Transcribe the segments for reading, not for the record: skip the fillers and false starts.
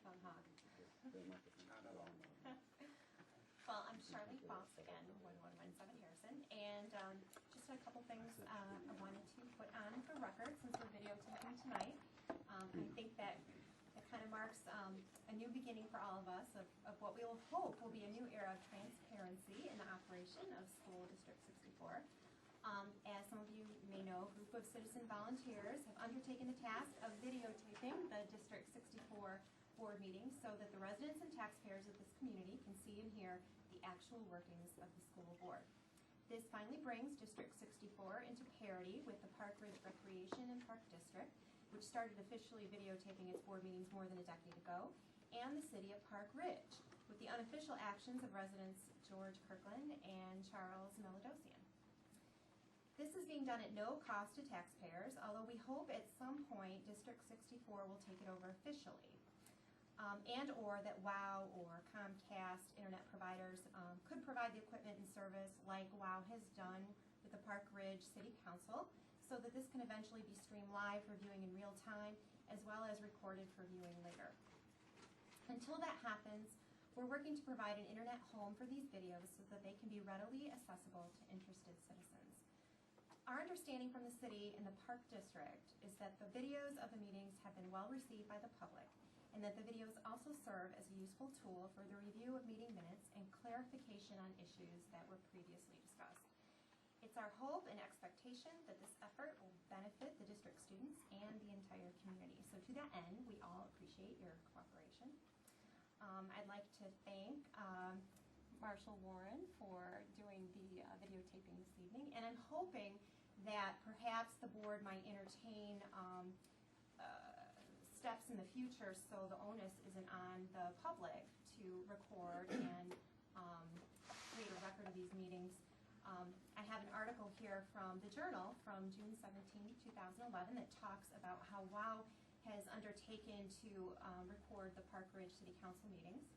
Tom Hawk. Well, I'm Charlie Foss again, 1117 Harrison, and just a couple things I wanted to put on for record since we're videotaping tonight. I think that it kind of marks a new beginning for all of us of what we will hope will be a new era of transparency in the operation of School District 64. As some of you may know, a group of citizen volunteers have undertaken the task of videotaping the District 64 board meetings so that the residents and taxpayers of this community can see and hear the actual workings of the school board. This finally brings District 64 into parity with the Park Ridge Recreation and Park District, which started officially videotaping its board meetings more than a decade ago, and the city of Park Ridge, with the unofficial actions of residents George Kirkland and Charles Melodosian. This is being done at no cost to taxpayers, although we hope at some point District 64 will take it over officially. And or that WOW or Comcast internet providers could provide the equipment and service like WOW has done with the Park Ridge City Council, so that this can eventually be streamed live for viewing in real time, as well as recorded for viewing later. Until that happens, we're working to provide an internet home for these videos so that they can be readily accessible to interested citizens. Our understanding from the city and the Park District is that the videos of the meetings have been well received by the public, and that the videos also serve as a useful tool for the review of meeting minutes and clarification on issues that were previously discussed. It's our hope and expectation that this effort will benefit the district students and the entire community. So to that end, we all appreciate your cooperation. I'd like to thank Marshall Warren for doing the videotaping this evening, and I'm hoping that perhaps the board might entertain steps in the future so the onus isn't on the public to record and create a record of these meetings. I have an article here from the Journal from June 17, 2011 that talks about how WOW has undertaken to record the Park Ridge City Council meetings.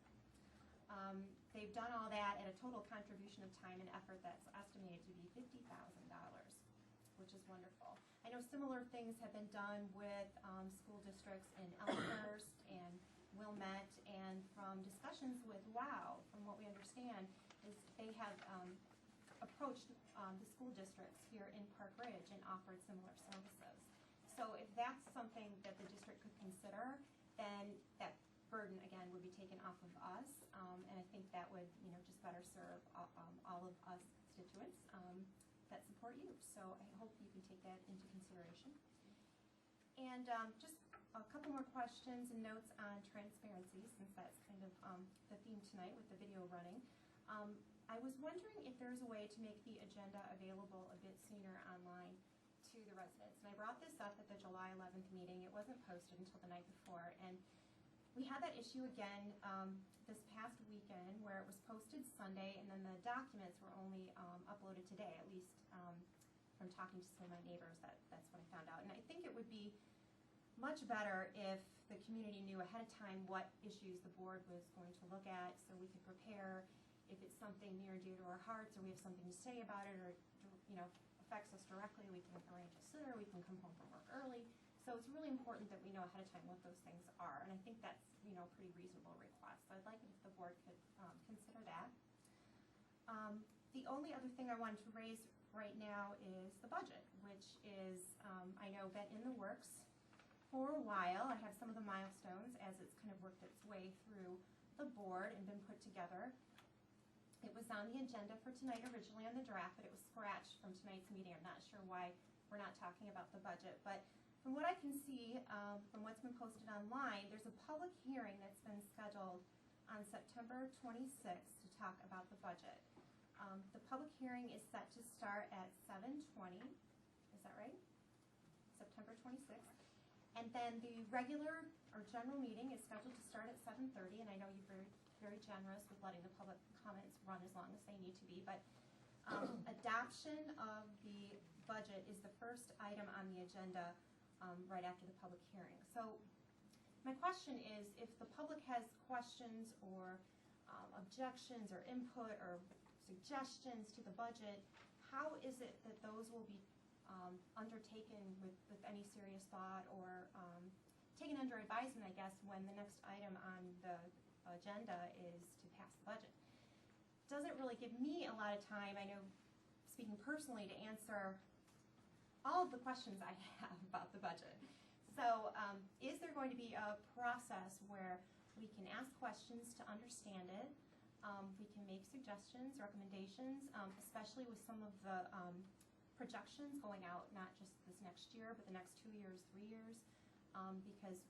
They've done all that at a total contribution of time and effort that's estimated to be $50,000, which is wonderful. I know similar things have been done with school districts in Elmhurst and Wilmette, and from discussions with WOW, from what we understand, is they have approached the school districts here in Park Ridge and offered similar services. So if that's something that the district could consider, then that burden again would be taken off of us, and I think that would just better serve all of us constituents that support you. So I hope you can take that into consideration. And just a couple more questions and notes on transparency, since that's kind of the theme tonight with the video running. I was wondering if there's a way to make the agenda available a bit sooner online to the residents. And I brought this up at the July 11th meeting. It wasn't posted until the night before. And we had that issue again this past weekend where it was posted Sunday, and then the documents were only uploaded today, at least from talking to some of my neighbors. That's what I found out. And I think it would be much better if the community knew ahead of time what issues the board was going to look at, so we could prepare if it's something near and dear to our hearts, or we have something to say about it, or affects us directly. We can arrange it sooner. We can come home from work early. So it's really important that we know ahead of time what those things are, and I think that's a pretty reasonable request. So I'd like it if the board could consider that. The only other thing I wanted to raise right now is the budget, which is I know been in the works for a while. I have some of the milestones as it's kind of worked its way through the board and been put together. It was on the agenda for tonight originally on the draft, but it was scratched from tonight's meeting. I'm not sure why we're not talking about the budget, but from what I can see, from what's been posted online, there's a public hearing that's been scheduled on September 26th to talk about the budget. The public hearing is set to start at 7:20. Is that right? September 26th. And then the regular or general meeting is scheduled to start at 7:30, and I know you're very generous with letting the public comments run as long as they need to be, but adoption of the budget is the first item on the agenda right after the public hearing. So my question is, if the public has questions or objections or input or suggestions to the budget, how is it that those will be undertaken with any serious thought or taken under advisement, I guess, when the next item on the agenda is to pass the budget. Doesn't really give me a lot of time, I know, speaking personally, to answer all of the questions I have about the budget. So is there going to be a process where we can ask questions to understand it? We can make suggestions, recommendations, especially with some of the projections going out, not just this next year, but the next 2 years, 3 years, because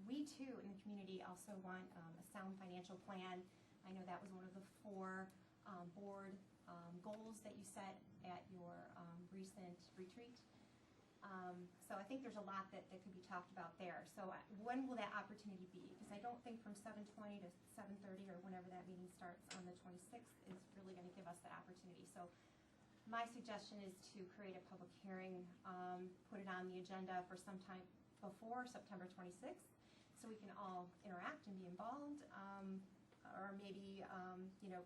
we too in the community also want a sound financial plan. I know that was one of the 4 board goals that you set at your recent retreat. So I think there's a lot that could be talked about there. So when will that opportunity be? Because I don't think from 7:20 to 7:30 or whenever that meeting starts on the 26th is really going to give us that opportunity. So my suggestion is to create a public hearing, put it on the agenda for some time before September 26th so we can all interact and be involved. Or maybe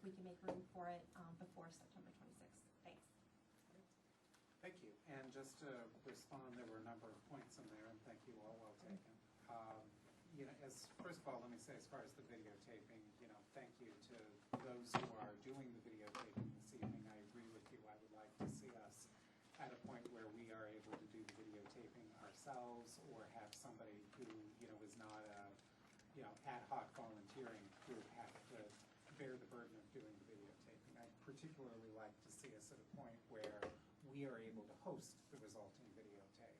we can make room for it before September 26th. Thanks. Thank you. And just to respond, there were a number of points in there, and thank you all, well taken. First of all, let me say, as far as the videotaping, thank you to those who are doing the videotaping this evening. I agree with you. I would like to see us at a point where we are able to do the videotaping ourselves, or have somebody who is not a ad hoc volunteering group have to bear the burden of doing the videotaping. I'd particularly like to see us at a point where we are able to host the resulting videotape,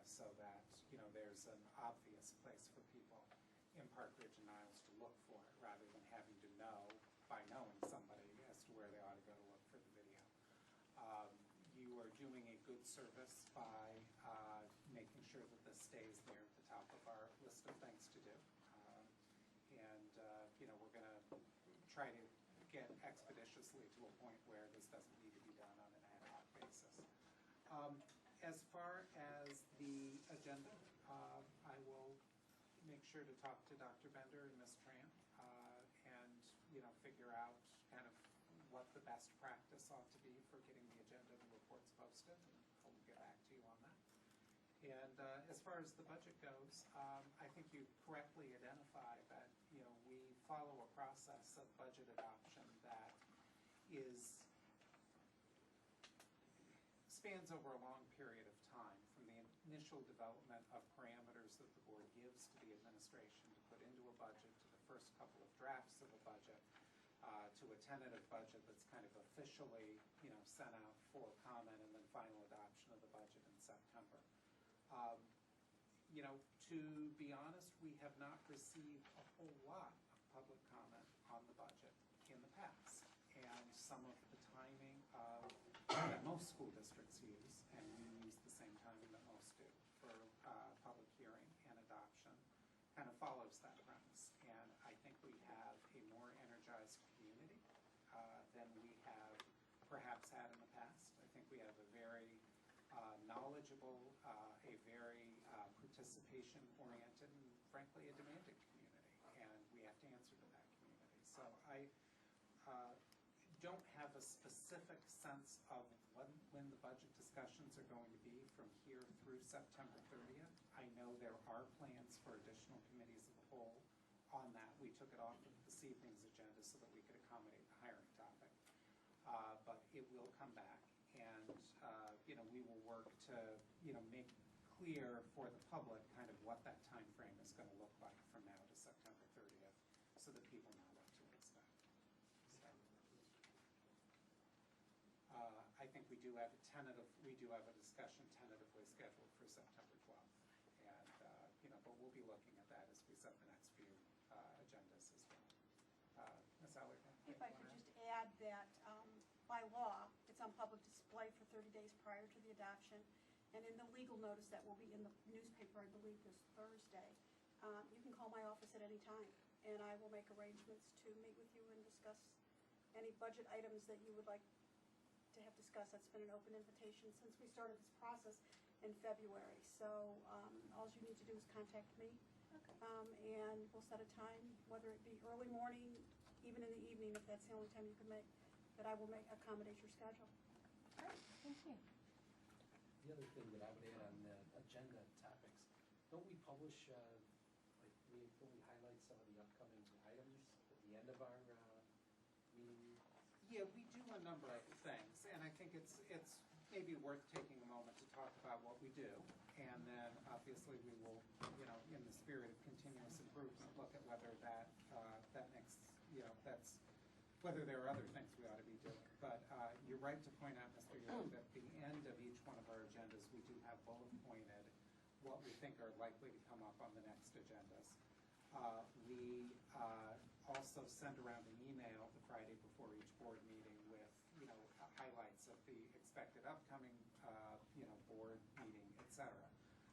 so that there's an obvious place for people in Park Ridge and Niles to look for it, rather than having to know by knowing somebody as to where they ought to go to look for the video. You are doing a good service by making sure that this stays there at the top of our list of things to do. We're going to try to get expeditiously to a point where this doesn't need to be done on an ad hoc basis. As far as the agenda, I will make sure to talk to Dr. Bender and Ms. Tran and figure out kind of what the best practice ought to be for getting the agenda and the reports posted, and I'll get back to you on that. And as far as the budget goes, I think you correctly identify that we follow a process of budget adoption that spans over a long period of time, from the initial development of parameters that the board gives to the administration to put into a budget, to the first couple of drafts of a budget, to a tentative budget that's kind of officially sent out for comment, and then final adoption of the budget in September. To be honest, we have not received a whole lot of public comment on the budget in the past, and some of the timing that most school districts use, and we use the same timing that most do for public hearing and adoption, kind of follows that premise. And I think we have a more energized community than we have perhaps had in the past. I think we have a very knowledgeable, a very participation-oriented, and frankly a demanding community, and we have to answer to that community. So I don't have a specific sense of when the budget discussions are going to be from here through September 30th. I know there are plans for additional committees of the whole on that. We took it off of this evening's agenda so that we could accommodate the hiring topic. But it will come back, and we will work to make clear for the public kind of what that time frame is going to look like from now to September 30th, so that people know what to expect. So, I think we do have a discussion tentatively scheduled for September 12th, and but we'll be looking at that as we set the next few agendas as well. Ms. Allerton? If I could just add that by law, it's on public display for 30 days prior to the adoption, and in the legal notice that will be in the newspaper, I believe this Thursday, you can call my office at any time, and I will make arrangements to meet with you and discuss any budget items that you would like to have discussed. That's been an open invitation since we started this process in February. So all you need to do is contact me, and we'll set a time, whether it be early morning, even in the evening, if that's the only time you can make, that I will accommodate your schedule. Great, thank you. The other thing that I would add on the agenda topics, don't we publish end of our meeting? Yeah, we do a number of things, and I think it's maybe worth taking a moment to talk about what we do. And then obviously we will, in the spirit of continuous improvement, look at whether that makes, that's, whether there are other things we ought to be doing. But you're right to point out, Mr. Young, that at the end of each one of our agendas, we do have bullet pointed what we think are likely to come up on the next agendas. We also send around an email the Friday before each board meeting with, highlights of the expected upcoming, board meeting, et cetera.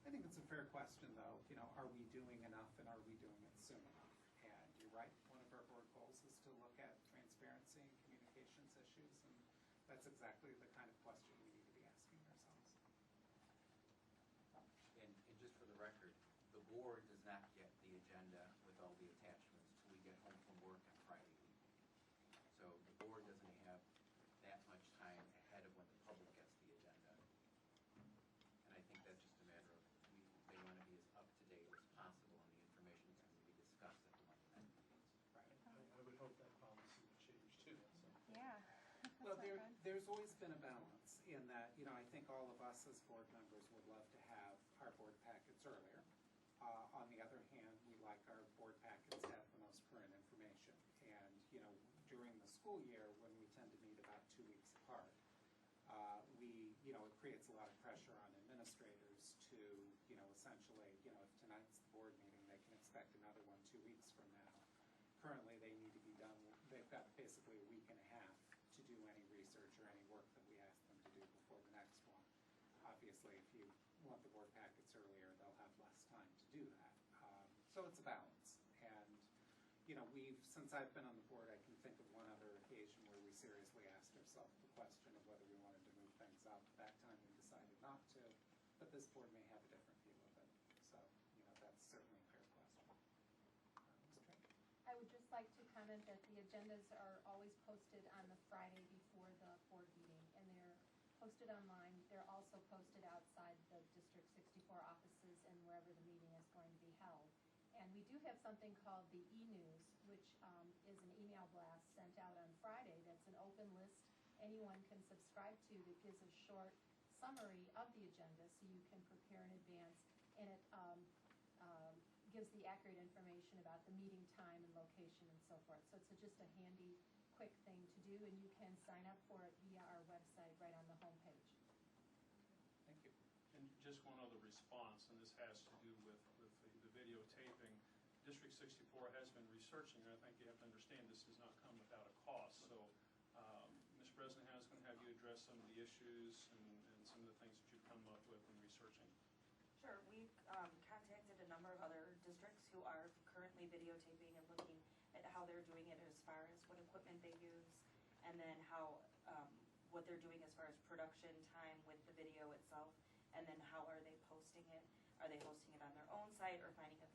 I think it's a fair question, though, are we doing enough and are we doing it soon enough? And you're right, one of our board goals is to look at transparency and communications issues, and that's exactly the kind of question we need to be asking ourselves. And just for the record, the board does not get the agenda with all the attachments till we get home from work on Friday evening. So the board doesn't have that much time ahead of when the public gets the agenda. And I think that's just a matter of, they want to be as up to date as possible on the information that's going to be discussed at the Monday night meetings. Right. I would hope that policy would change too. So. Yeah. Well, there's always been a balance in that, I think all of us as board members would love to have our board packets earlier. On the other hand, we like our board packets to have the most current information. And, during the school year, when we tend to meet about 2 weeks apart, it creates a lot of pressure on administrators to, essentially, if tonight's the board meeting, they can expect another one 2 weeks from now. Currently, they need to be done, they've got basically a week and a half to do any research or any work that we ask them to do before the next one. Obviously, if you want the board packets earlier, they'll have less time to do that. So it's a balance. And, since I've been on the board, I can think of one other occasion where we seriously asked ourselves the question of whether we wanted to move things up. That time we decided not to, but this board may have a different view of it. So, that's certainly a fair question. Ms. Trey? I would just like to comment that the agendas are always posted on the Friday before the board meeting, and they're posted online. They're also posted outside the District 64 offices and wherever the meeting is going to be held. And we do have something called the e-news, which is an email blast sent out on Friday that's an open list anyone can subscribe to that gives a short summary of the agenda so you can prepare in advance. And it gives the accurate information about the meeting time and location and so forth. So it's just a handy, quick thing to do, and you can sign up for it via our website right on the homepage. Thank you. And just one other response, and this has to do with the videotaping. District 64 has been researching, and I think you have to understand this does not come without a cost. So Ms. Bresnahan is going to have you address some of the issues and some of the things that you've come up with in researching. Sure. We've contacted a number of other districts who are currently videotaping and looking at how they're doing it as far as what equipment they use, and then how what they're doing as far as production time with the video itself, and then how are they posting it. Are they hosting it on their own site or finding a